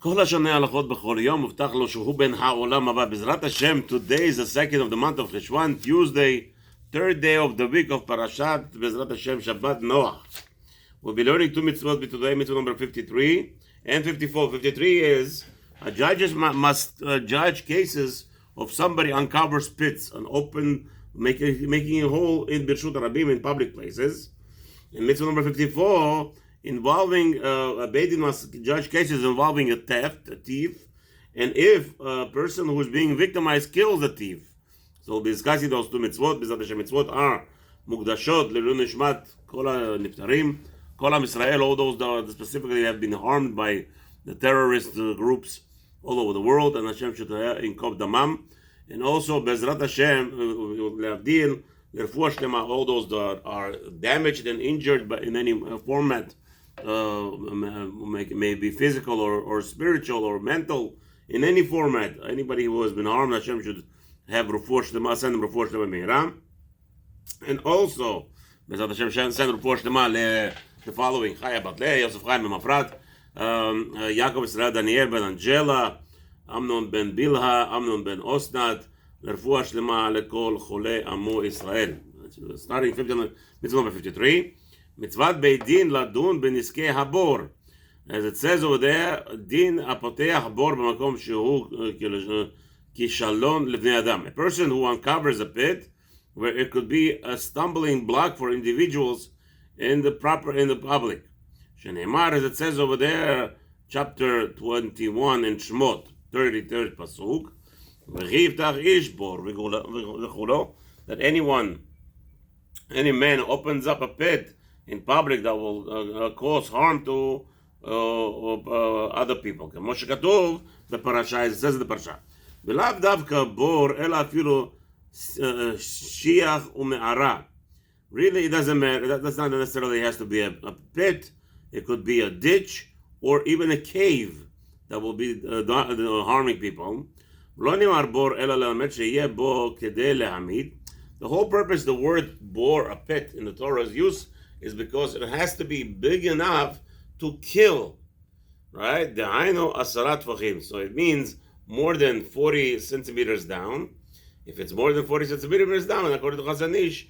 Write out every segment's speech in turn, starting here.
כל השנה הלכות בכל יום, מובטח לו שהוא בן העולם הבא. בעזרת השם, today is the second of the month of Cheshvan, Tuesday, third day of the week of Parashat, בעזרת השם, Shabbat Noach. We'll be learning two mitzvot today, mitzvah number 53 and 54. 53 is, judges must judge cases of somebody uncovers pits, an open, making a hole in Birshut Rabim in public places. And mitzvah number 54, involving a Beidin must judge cases involving a theft, a thief, and if a person who is being victimized kills a thief. So we'll be discussing those two mitzvot. Bezrat Hashem mitzvot are mukdashot lelun nishmat kol ha-niftarim, kol ha-Israel, all those that specifically have been harmed by the terrorist groups all over the world, and Hashem should inkov damam. And also Bezrat Hashem le'avdil l'refuah shlema, all those that are damaged and injured by in any format, may be physical or spiritual or mental, in any format. Anybody who has been harmed, Hashem should have refuah shlema, send them refuah shlema meira. And also, Bezrat Hashem send refuah shlema the following: Chaya Bat Leah, Yosef Chaim Ben Mafrat, Yaakov Israel Daniel Ben Angela, Amnon Ben Bilha, Amnon Ben Osnat, refuah shlema lekol chole amo Israel. Starting mitzvah number 53. Mitzvat Beidin ladun beniskei habor, as it says over there, din apoteach bor b'makom shehu kishalon levnei adam. A person who uncovers a pit where it could be a stumbling block for individuals in the public. Sheneimar, as it says over there, chapter 21 in Shmot, 33rd pasuk, v'chivtach ish bor v'chulo, that any man opens up a pit in public that will cause harm to other people. כמו שכתוב בפרשה, it says in the parasha, ולאו דווקא בור, אלא אפילו שיח ומערה. Really, it doesn't matter. That's not necessarily has to be a pit. It could be a ditch or even a cave that will be harming people. לא נאמר בור, אלא ללמד שיהיה בו כדי להמית. The whole purpose the word bore, a pit, in the Torah's use is because it has to be big enough to kill, right? De'ainu asarat tvachim. So it means more than 40 centimeters down. If it's more than 40 centimeters down, and according to Chazon Ish,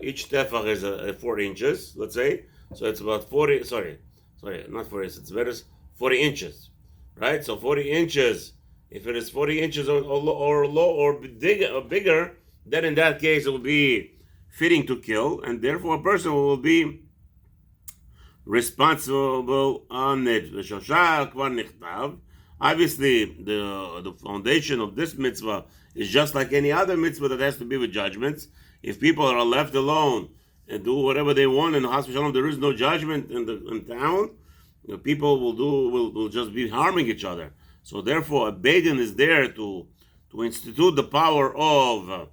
each tefach is 4 inches, let's say. So it's about 40, not 40, it's better, 40 inches, right? So 40 inches, if it is 40 inches or low or bigger, then in that case it will be fitting to kill, and therefore a person will be responsible on it. Obviously, the foundation of this mitzvah is just like any other mitzvah that has to be with judgments. If people are left alone and do whatever they want in the hospital, there is no judgment in town, people will just be harming each other. So therefore, a Beidin is there to institute the power of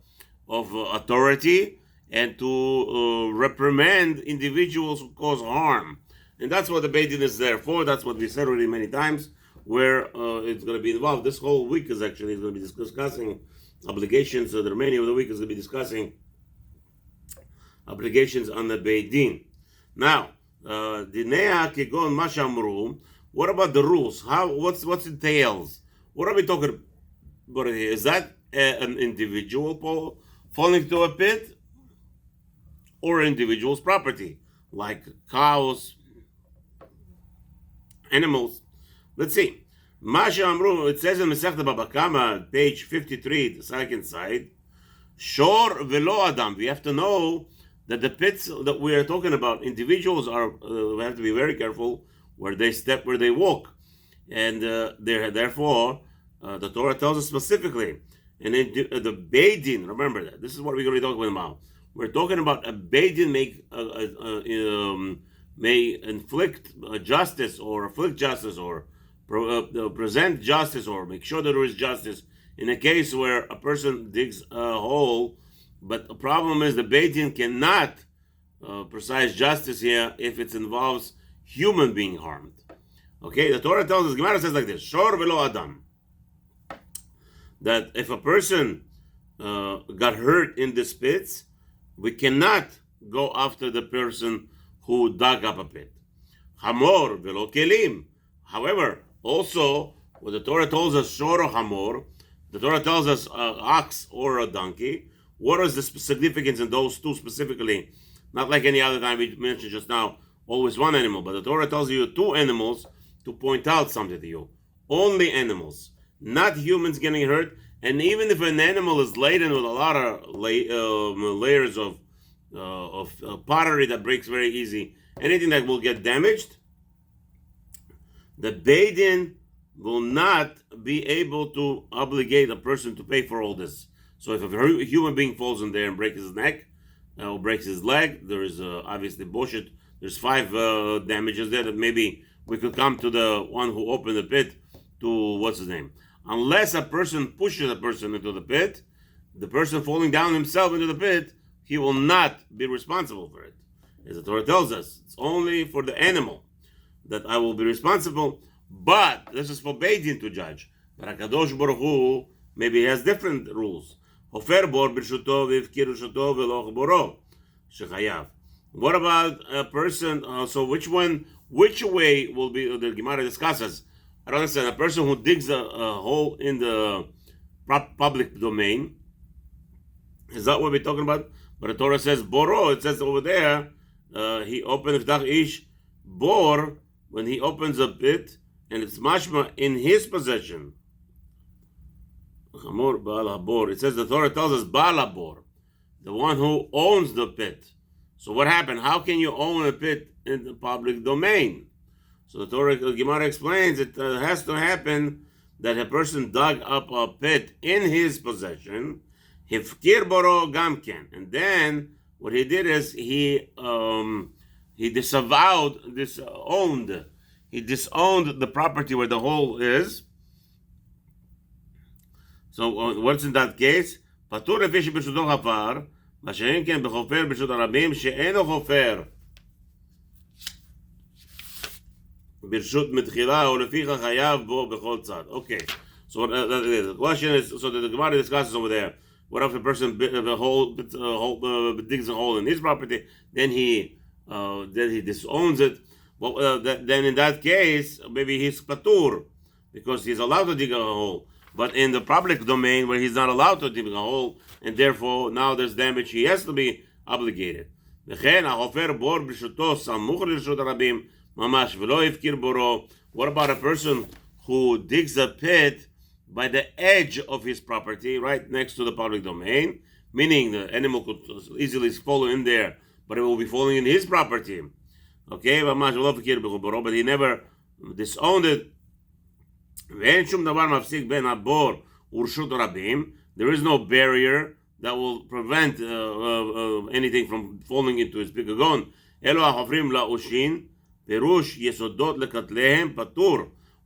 authority and to reprimand individuals who cause harm. And that's what the Beidin is there for. That's what we said already many times, where it's going to be involved. This whole week is going to be discussing obligations. So the remaining of the week is going to be discussing obligations on the Beidin. Now, Dinea Kegon Mashamru, what about the rules? What's entails? What are we talking about here? Is that an individual falling into a pit, or individual's property, like cows, animals? Let's see. Masha Amru, it says in Masechta Baba Kama, page 53, the second side, Shor velo Adam. We have to know that the pits that we are talking about, individuals we have to be very careful where they step, where they walk. And therefore, the Torah tells us specifically, and the Beidin, remember that. This is what we're going to be talking about. We're talking about a Beidin may inflict justice or afflict justice or present justice or make sure that there is justice in a case where a person digs a hole, but the problem is the Beidin cannot precise justice here if it involves human being harmed. Okay, the Torah tells us, Gemara says like this, Shor velo Adam, that if a person got hurt in the pits, we cannot go after the person who dug up a pit. Hamor velo kelim. However, Also, what the Torah tells us, shor or hamor, the Torah tells us ox or a donkey. What is the significance in those two specifically? Not like any other time we mentioned just now, always one animal, but the Torah tells you two animals to point out something to you. Only animals, not humans getting hurt. And even if an animal is laden with a lot of layers of pottery that breaks very easy, anything that will get damaged, the Beit Din will not be able to obligate a person to pay for all this. So if a human being falls in there and breaks his neck or breaks his leg, there is obviously bullshit. There's 5 damages there that maybe we could come to the one who opened the pit to, what's his name? Unless a person pushes a person into the pit, the person falling down himself into the pit, he will not be responsible for it. As the Torah tells us, it's only for the animal that I will be responsible, but this is for Beit Din to judge. But HaKadosh Baruch Hu, maybe he has different rules. Hofer bor b'rshuto v'ifkir b'rshuto v'lo boro shechayav. What about a person, so which way will be, the Gemara discusses, I don't understand, a person who digs a hole in the public domain, is that what we're talking about? But the Torah says boro, it says over there, he opened Iftach Ish bor, when he opens a pit, and it's mashma in his possession. It says, the Torah tells us Baal HaBor, the one who owns the pit. So what happened? How can you own a pit in the public domain? So the Torah, Gemara explains, it has to happen that a person dug up a pit in his possession, Hifkir Boro Gamken, and then what he did is he disavowed, disowned. He disowned the property where the hole is. So what's in that case? Patur לפי שברשותו חפר, מה שאין כן בחופר ברשות הרבים שאינו חופר ברשות מתחילה ולפיכך חייב בו בכל צד. Okay. So the question is, so the Gemara discusses over there, what if a person digs a hole in his property, then he disowns it? Well, then in that case, maybe he's patur, because he's allowed to dig a hole. But in the public domain where he's not allowed to dig a hole, and therefore now there's damage, he has to be obligated. What about a person who digs a pit by the edge of his property, right next to the public domain, meaning the animal could easily fall in there, but it will be falling in his property. Okay, but he never disowned it. There is no barrier that will prevent anything from falling into his pikagon.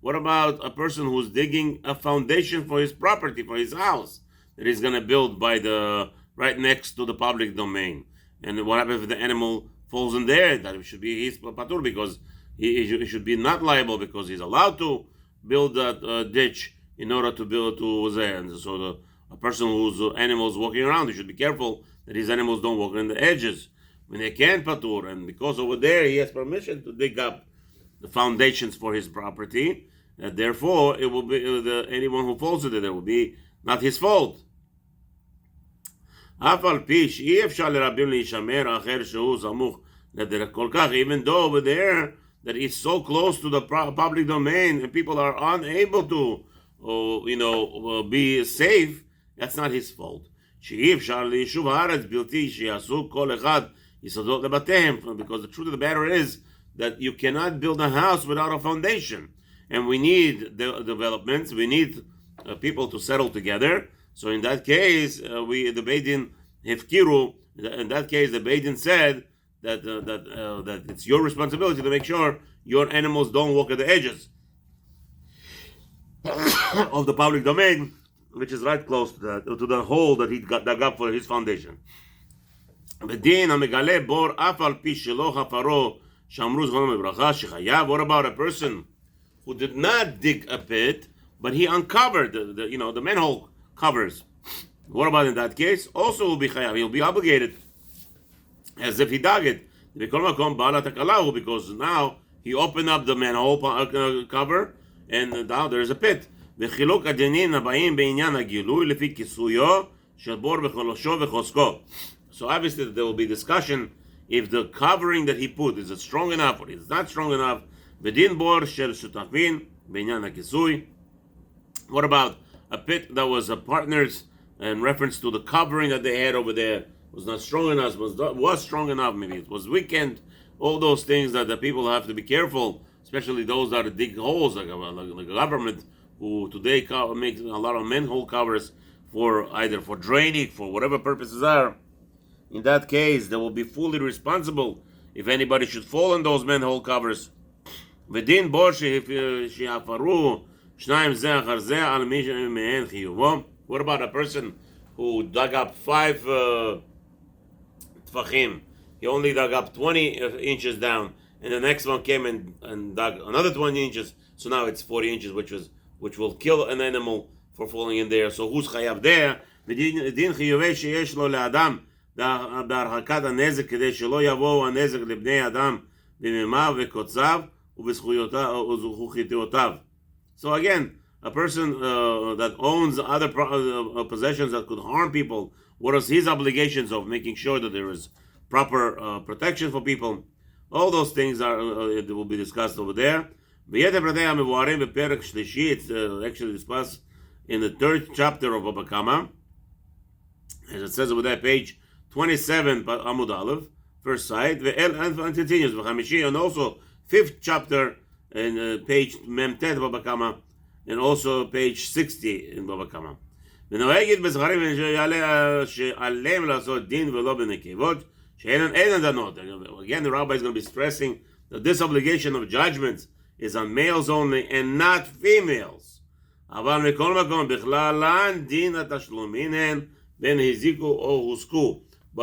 What about a person who's digging a foundation for his property, for his house, that he's going to build by right next to the public domain? And what happens if the animal falls in there? That should be his patur, because he should be not liable, because he's allowed to build that ditch in order to build to there. And so a person whose animals walking around, he should be careful that his animals don't walk on the edges when they can't patur. And because over there he has permission to dig up the foundations for his property, therefore it will be anyone who falls into there will be not his fault. Even though over there that it's so close to the public domain and people are unable to, be safe, that's not his fault. Because the truth of the matter is that you cannot build a house without a foundation. And we need developments, we need people to settle together. So in that case, the Beit Din Hefkiru, in that case, the Beit Din said that it's your responsibility to make sure your animals don't walk at the edges of the public domain, which is right close to the hole that he dug up for his foundation. What about a person who did not dig a pit, but he uncovered the manhole covers? What about in that case? Also will be chayav. He'll be obligated as if he dug it, because now he opened up the manhole cover, and now there's a pit. וחילוק הדינים הבאים בעניין הגילוי לפי כיסויו של בור וחולשו וחוזקו. So obviously there will be discussion if the covering that he put is it strong enough or it's not strong enough. ודין בור של שותפין בעניין הכיסוי. What about a pit that was a partners in reference to the covering that they had over there was not strong enough, was strong enough, maybe it was weakened. All those things that the people have to be careful, especially those that dig holes, like the government, who today makes a lot of manhole covers for either for draining, for whatever purposes are. In that case, they will be fully responsible if anybody should fall on those manhole covers. ודין בור שיעפרו שניים זה אחר זה על מי שמהן חיובו. What about a person who dug up 5 tfachim? He only dug up 20 inches down, and the next one came and dug another 20 inches, so now it's 40 inches, which will kill an animal for falling in there. So who's chayav there? ודין חיובי שיש לו לאדם בהרחקת הנזק כדי שלא יבואו הנזק לבני אדם במימיו וקוצב ובזכויותיו. So again, a person that owns other possessions that could harm people, what is his obligations of making sure that there is proper protection for people? All those things will be discussed over there. It's actually discussed in the 3rd chapter of Baba Kama, as it says over there, page 27, Amud Aleph, first side, and continues, and also 5th chapter, in page Memtet Baba Kama, and also page 60 in Baba Kama. Again, the Rabbi is going to be stressing that this obligation of judgments is on males only and not females. But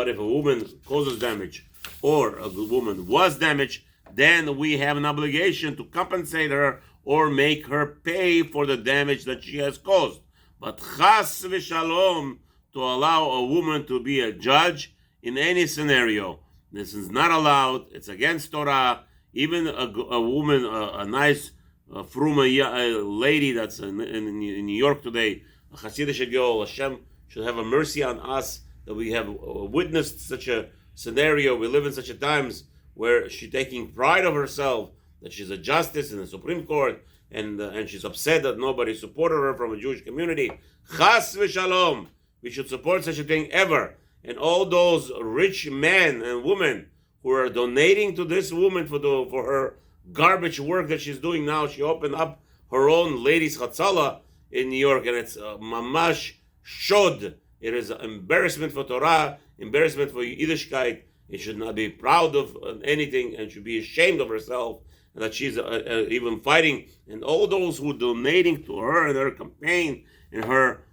if a woman causes damage or a woman was damaged, then we have an obligation to compensate her or make her pay for the damage that she has caused. But chas v'shalom, to allow a woman to be a judge in any scenario, this is not allowed. It's against Torah. Even a woman, a nice fruma lady that's in New York today, a Hasidic girl, Hashem should have a mercy on us that we have witnessed such a scenario. We live in such a times where she's taking pride of herself, that she's a justice in the Supreme Court, and she's upset that nobody supported her from a Jewish community. Chas v'shalom, we should support such a thing ever. And all those rich men and women who are donating to this woman for her garbage work that she's doing now. She opened up her own ladies' chatzala in New York, and it's mamash shod. It is an embarrassment for Torah, embarrassment for Yiddishkeit. It should not be proud of anything and should be ashamed of herself, and that she's even fighting. And all those who are donating to her and her campaign and her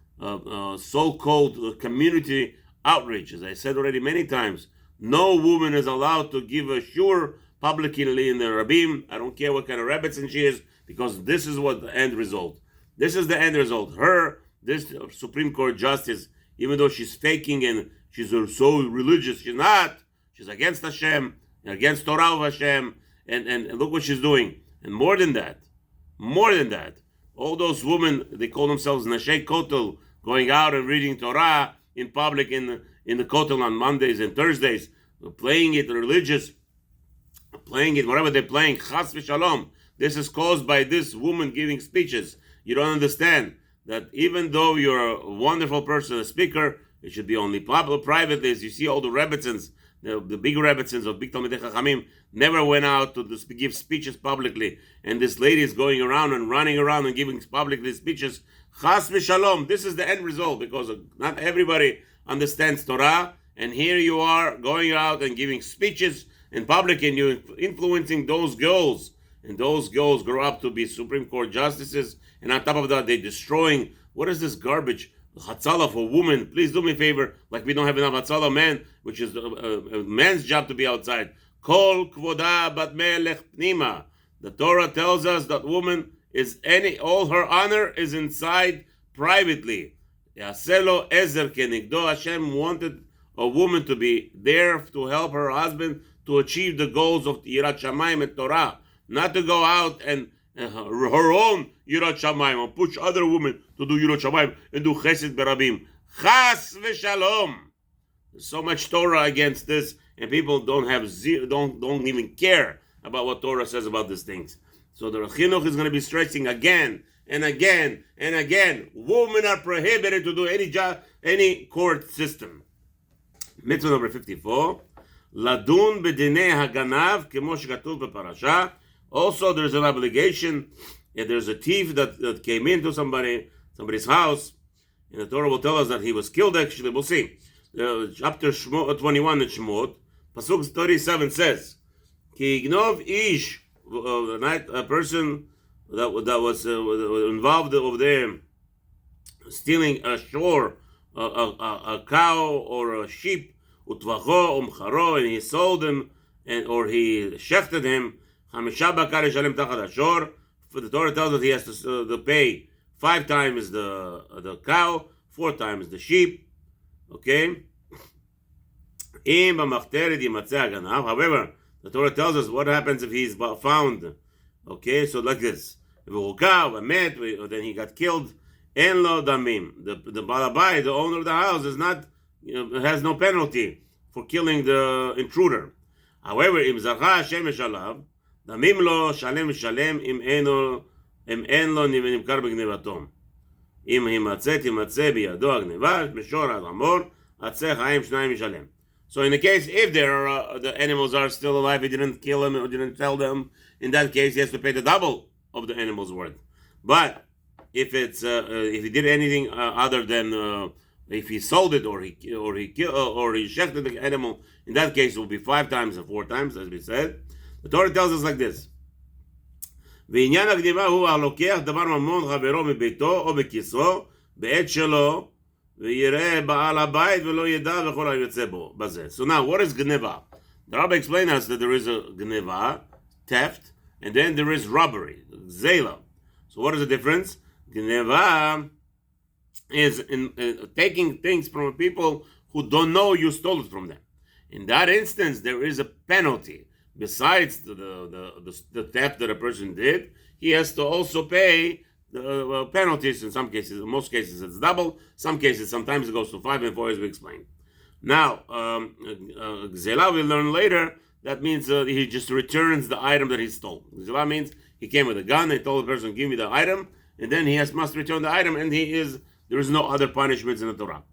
so-called community outreach, as I said already many times, no woman is allowed to give a shur publicly in the Rabbim. I don't care what kind of rebbetzin she is, because this is what the end result. This is the end result. This Supreme Court justice, even though she's faking and she's so religious, she's not. She's against Hashem, against Torah of Hashem, and look what she's doing. And more than that, all those women, they call themselves Nashei Kotel, going out and reading Torah in public in the Kotel on Mondays and Thursdays, playing it religious, playing it whatever they're playing, Chas v'Shalom. This is caused by this woman giving speeches. You don't understand that even though you're a wonderful person, a speaker, it should be only privately. As you see, all the rebbetzins, the big rebbetzins of big Talmidei Chachamim, never went out to give speeches publicly. And this lady is going around and running around and giving publicly speeches. Chas v'Shalom. This is the end result, because not everybody understands Torah. And here you are going out and giving speeches in public, and you're influencing those girls. And those girls grow up to be Supreme Court justices. And on top of that, they're destroying. What is this garbage? Chatzala for women. Please do me a favor. Like we don't have enough Chatzala men, which is a man's job to be outside. Kol kvoda bat melech pnima. The Torah tells us that woman is all her honor is inside privately. Yaselo ezer kenigdo. Hashem wanted a woman to be there to help her husband to achieve the goals of Yirat Shamayim and Torah, not to go out and her own Yirat Shamayim, or push other women to do Yirat Shamayim and do Chesed Berabim. Chas v'shalom. There's so much Torah against this, and people don't even care about what Torah says about these things. So the Chinuch is going to be stressing again and again and again. Women are prohibited to do any court system. Mitzvah number 54. Ladun b'dinei haganav kemo shekatuv b'parasha. Also, there's an obligation. If there's a thief that came into somebody's house, and the Torah will tell us that he was killed. Actually, we'll see. Chapter 21 in Shemot, Pasuk 37 says, "Ki ignov ish," a person that was involved over there, stealing a cow or a sheep, utvacho umcharo, and he sold him, or he shechted him. Hamisha bakar yishalem tachad hashor. The Torah tells us he has to pay 5 times the cow, 4 times the sheep. Okay? However, the Torah tells us what happens if he's found. Okay, so like this. Then he got killed. En lo damim. The balabai, the owner of the house, has no penalty for killing the intruder. However, im zarcha Hashem shalav, damim lo shalem shalem im en lo nimkar b'gnevatom. Im himatzeh biyado agneva mishor ad amor atzeh chaim shnayim yishalem. So in the case, if the animals are still alive, he didn't kill them or didn't sell them, in that case he has to pay the double of the animal's worth. But if he did anything other than if he sold it or he shechted the animal, in that case it will be 5 times and 4 times, as we said. The Torah tells us like this: ועניין הגניבה הוא הלוקח דבר ממון חברו מביתו או בכיסו בעת שלו ויראה בעל הבית ולא ידע וכל היוצא בו בזה. So now, what is gneva? The Rabbi explained us that there is a gneva, theft, and then there is robbery, zela. So what is the difference? Gneva is in taking things from people who don't know you stole it from them. In that instance, there is a penalty. Besides the theft that a person did, he has to also pay the penalties. In some cases, in most cases, it's double. Some cases, sometimes it goes to 5 and 4, as we explained. Now, Gzela, we'll learn later, that means he just returns the item that he stole. Gzela means he came with a gun, and told the person, give me the item, and then he must return the item, and there is no other punishments in the Torah.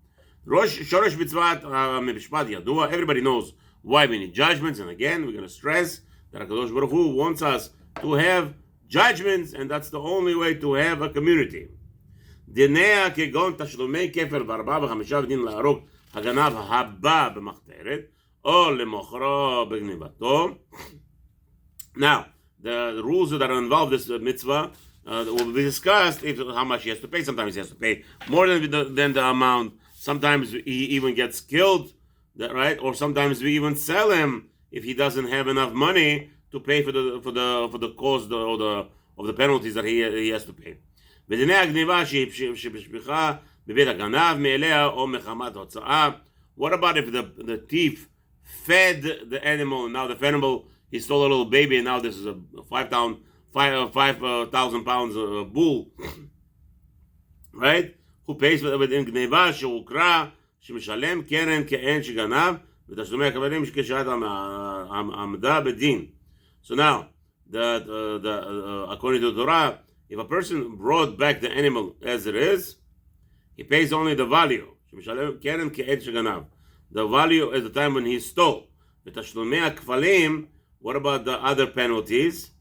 Shorosh Mitzvoth Mishpat Yadua, everybody knows why we need judgments, and again, we're going to stress that HaKadosh Baruch Hu wants us to have judgments, and that's the only way to have a community. Dinea kegon tashlumei kefer v'arba v'chamisha v'din la'arog haganav haba b'machteret or lemochro b'gnivato. Now, the rules that are involved in this mitzvah will be discussed. How much he has to pay. Sometimes he has to pay more than the amount. Sometimes he even gets killed. Right? Or sometimes we even sell him if he doesn't have enough money to pay for the cost of the penalties that he has to pay. What about if the thief fed the animal, and now the animal, he stole a little baby, and now this is a 5,000 pounds bull, right? Who pays within gneva sheukra שמשלם קרן כאין שגנב ותשלומי הכבלים כשעת עמדה בדין. So now, according to the Torah, if a person brought back the animal as it is, he pays only the value. שמשלם קרן כאין שגנב. The value at the time when he stole. ותשלומי הכבלים, what about the other penalties?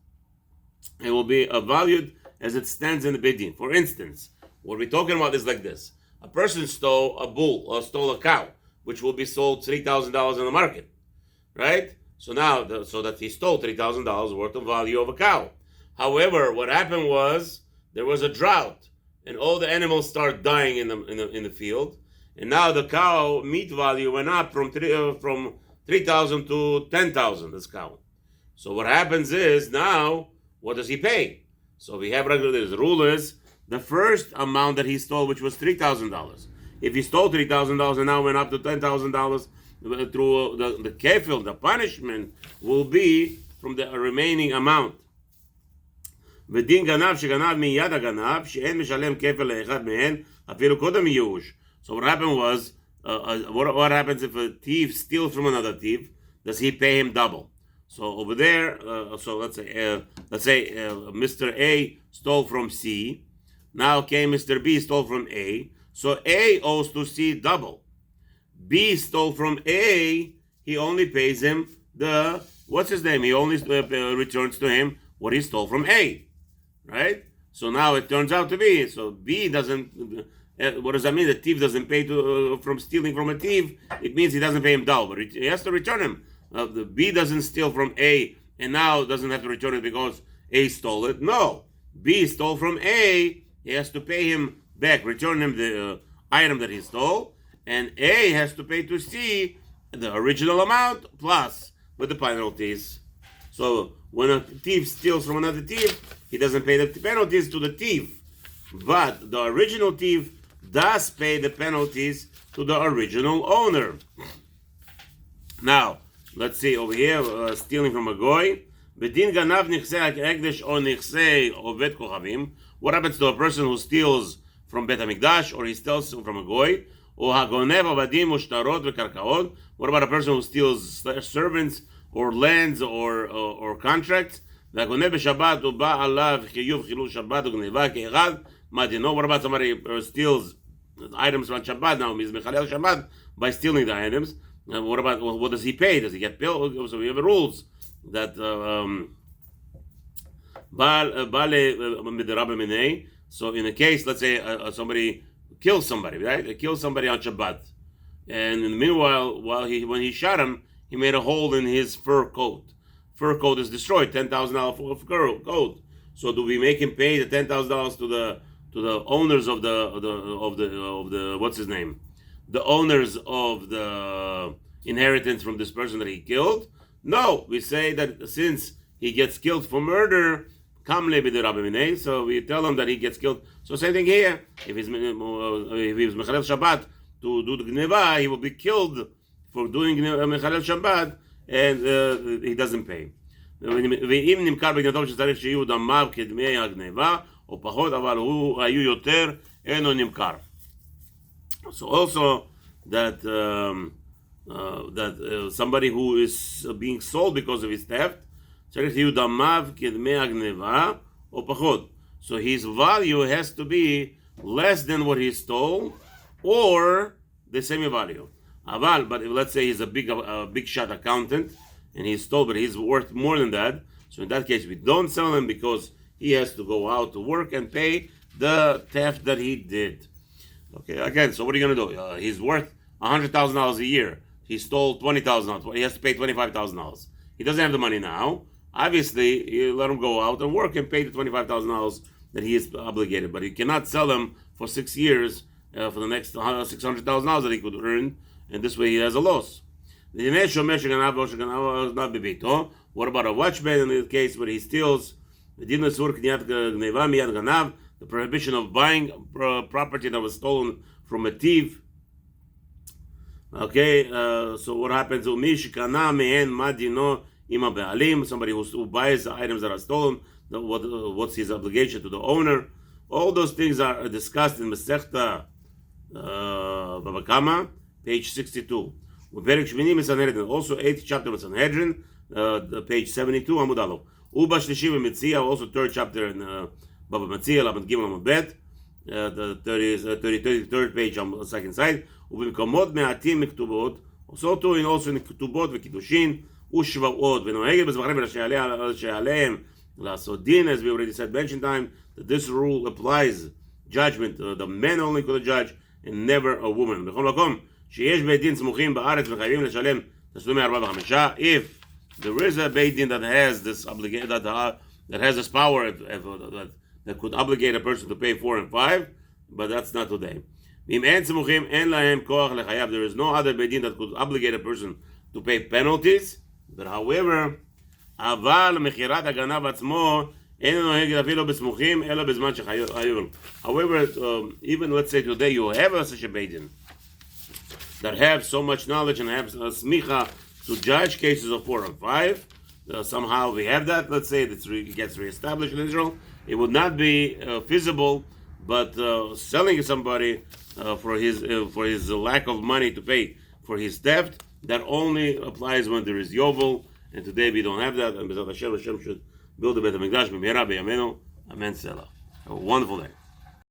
It will be valued as it stands in the bidin. For instance, what we're talking about is like this. A person stole a bull or stole a cow, which will be sold $3,000 in the market, right? So now, so that he stole $3,000 worth of value of a cow. However, what happened was there was a drought, and all the animals started dying in the field, and now the cow meat value went up from 3,000 to 10,000. This cow. So what happens is now, what does he pay? So we have regular. The rule is, the first amount that he stole, which was $3,000. If he stole $3,000 and now went up to $10,000, through the kefil, the punishment will be from the remaining amount. ודין גנב שגנב מיד הגנב, שאין משלם כפל לאחד מהן, אפילו קודם ייאוש. So what happened was, what happens if a thief steals from another thief? Does he pay him double? So over there, so let's say Mr. A stole from C. Now came Mr. B stole from A. So A owes to C double. B stole from A. He only pays him what's his name? He only returns to him what he stole from A. Right? So now it turns out to be, so B doesn't, what does that mean? The thief doesn't pay from stealing from a thief. It means he doesn't pay him double, but he has to return him. The B doesn't steal from A and now doesn't have to return it because A stole it. No. B stole from A. He has to pay him back, return him the item that he stole. And A has to pay to C the original amount plus with the penalties. So when a thief steals from another thief, he doesn't pay the penalties to the thief. But the original thief does pay the penalties to the original owner. Now, let's see over here, stealing from a goy. Bedin ganav nichsei ha'ekdesh or nichsei oved kochavim. What happens to a person who steals from Bet HaMikdash or he steals from a goy? Or hagonev avadim ushtarot vekarkaot. What about a person who steals servants or lands or contracts? והגונב בשבת הוא בא עליו חיוב חילול שבת וגניבה כאחד. What about somebody who steals items on Shabbat? Now he's mechalel Shabbat by stealing the items. What does he pay? Does he get billed? So we have rules that so in a case, let's say somebody kills somebody, right? They kill somebody on Shabbat, and in the meanwhile, when he shot him, he made a hole in his fur coat. Fur coat is destroyed, $10,000 fur coat. So do we make him pay the $10,000 to the owners of the what's his name? The owners of the inheritance from this person that he killed? No, we say that since he gets killed for murder, so we tell him that he gets killed. So same thing here. If he's Mechalel Shabbat to do the Gneva, he will be killed for doing Mechalel Shabbat, and he doesn't pay. ואם נמכר בגנתו שצריך שיהיו דמיו כדמי הגניבה, או פחות, אבל הוא היו יותר, אינו נמכר. So also that somebody who is being sold because of his theft, צריך שיהיו דמיו כדמי הגניבה, או פחות. So his value has to be less than what he stole, or the same value. But let's say he's a big shot accountant, and he stole, but he's worth more than that. So in that case, we don't sell him because he has to go out to work and pay the theft that he did. Okay, again, so what are you going to do? He's worth $100,000 a year. He stole $20,000. He has to pay $25,000. He doesn't have the money now. Obviously, you let him go out and work and pay the $25,000 that he is obligated. But he cannot sell them for 6 years for the next $600,000 that he could earn, and this way he has a loss. What about a watchman in the case where he steals? The prohibition of buying property that was stolen from a thief. Okay, so what happens? Somebody who buys the items that are stolen, what's his obligation to the owner? All those things are discussed in Masechta Baba Kama, page 62. Also 8th chapter of Sanhedrin, page 72, Amud Aleph. Uba Shlishi v'Metzia, also 3rd chapter in Baba Metzia, Lamed Gimel Amud Bet, the 33rd page on the second side. ובמקומות מעטים מכתובות, also in כתובות וקידושין, ושבועות, ונוהגת בזבחים שעליהם לעשות דין, as we already said mention time, that this rule applies judgment, the men only could judge, and never a woman. בכל מקום, שיש בית דין סמוכים בארץ וחייבים לשלם תשלומי 4 ו-5, if there is a beit din that has this obligation, that has this power that could obligate a person to pay 4 and 5, but that's not today. There is no other beit din that could obligate a person to pay penalties, but however, however, even let's say today you have such a beit din that have so much knowledge and have smicha to judge cases of 4 and 5. Somehow we have that. Let's say it gets reestablished in Israel. it would not be feasible. But selling somebody for his lack of money to pay for his theft, that only applies when there is yovel. And today we don't have that. And B'ezrat Hashem, Hashem should build the Beit HaMikdash. B'mihera b'yameinu. Amen. Selah. Have a wonderful day.